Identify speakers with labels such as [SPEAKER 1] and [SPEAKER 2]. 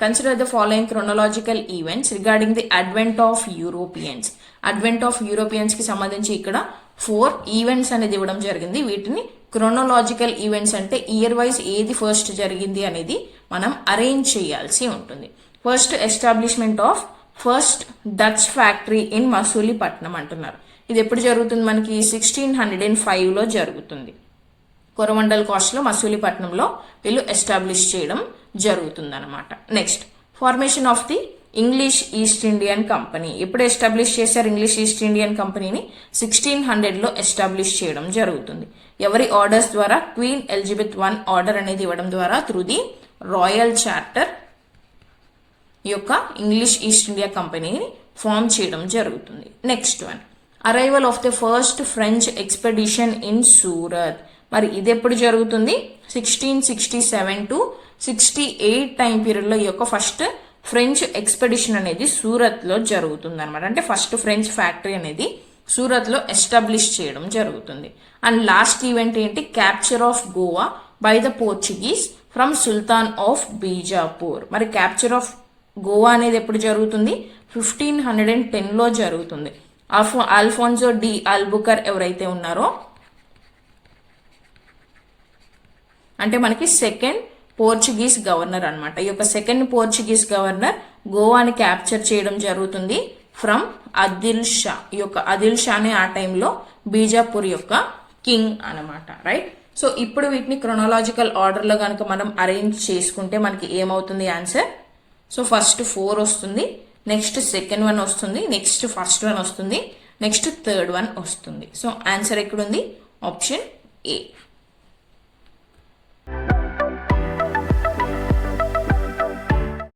[SPEAKER 1] Consider the following chronological events regarding the advent of Europeans. Advent of Europeans కి సంబంధించి ఇక్కడ 4 events అనేది ఇవ్వడం జరిగింది. వీటిని క్రోనలాజికల్ ఈవెంట్స్ అంటే ఇయర్ వైజ్ ఏది ఫస్ట్ జరిగింది అనేది మనం అరేంజ్ చేయాల్సి ఉంటుంది. First establishment of first Dutch factory in Masulipatnam అంటున్నారు. ఇది ఎప్పుడు జరుగుతుంది? మనకి 1605లో జరుగుతుంది. కొరమండల్ కాస్ట్ లో మసూలిపట్నంలో వీళ్ళు ఎస్టాబ్లిష్ చేయడం జరుగుతుంది అనమాట. Next, formation of the English east Indian company. ఎప్పుడు ఎస్టాబ్లిష్ చేశారు ఇంగ్లీష్ ఈస్ట్ ఇండియన్ కంపెనీని? 1600లో ఎస్టాబ్లిష్ చేయడం జరుగుతుంది. ఎవరి ఆర్డర్స్ ద్వారా? క్వీన్ ఎలిజబెత్ I ఆర్డర్ అనేది ఇవ్వడం ద్వారా త్రూ ది రాయల్ చార్టర్ ఈ యొక్క ఇంగ్లీష్ ఈస్ట్ ఇండియా కంపెనీని ఫామ్ చేయడం జరుగుతుంది. Next one, arrival of the first French expedition in Surat. మరి ఇది ఎప్పుడు జరుగుతుంది? 1667 to 68 టైం పీరియడ్ లో ఈ యొక్క ఫస్ట్ ఫ్రెంచ్ ఎక్స్పెడిషన్ అనేది సూరత్ లో జరుగుతుంది అనమాట. అంటే ఫస్ట్ ఫ్రెంచ్ ఫ్యాక్టరీ అనేది సూరత్ లో ఎస్టాబ్లిష్ చేయడం జరుగుతుంది. అండ్ లాస్ట్ ఈవెంట్ ఏంటి? Capture of Goa by the Portuguese from Sultan of Bijapur. మరి క్యాప్చర్ ఆఫ్ గోవా అనేది ఎప్పుడు జరుగుతుంది? 1510లో జరుగుతుంది. అల్ఫోన్సో డి ఆల్బుకర్ ఎవరైతే ఉన్నారో అంటే మనకి సెకండ్ పోర్చుగీస్ గవర్నర్ అనమాట. ఈ యొక్క సెకండ్ పోర్చుగీస్ గవర్నర్ గోవాని క్యాప్చర్ చేయడం జరుగుతుంది ఫ్రమ్ ఆదిల్ షా. ఈ యొక్క ఆదిల్ షానే ఆ టైంలో బీజాపూర్ యొక్క కింగ్ అనమాట. రైట్. సో ఇప్పుడు వీటిని క్రొనాలజికల్ ఆర్డర్ లో కనుక మనం అరేంజ్ చేసుకుంటే మనకి ఏమవుతుంది ఆన్సర్? సో ఫస్ట్ 4 వస్తుంది, నెక్స్ట్ సెకండ్ వన్ వస్తుంది, నెక్స్ట్ ఫస్ట్ వన్ వస్తుంది, నెక్స్ట్ థర్డ్ వన్ వస్తుంది. సో ఆన్సర్ ఎక్కడుంది? Option A.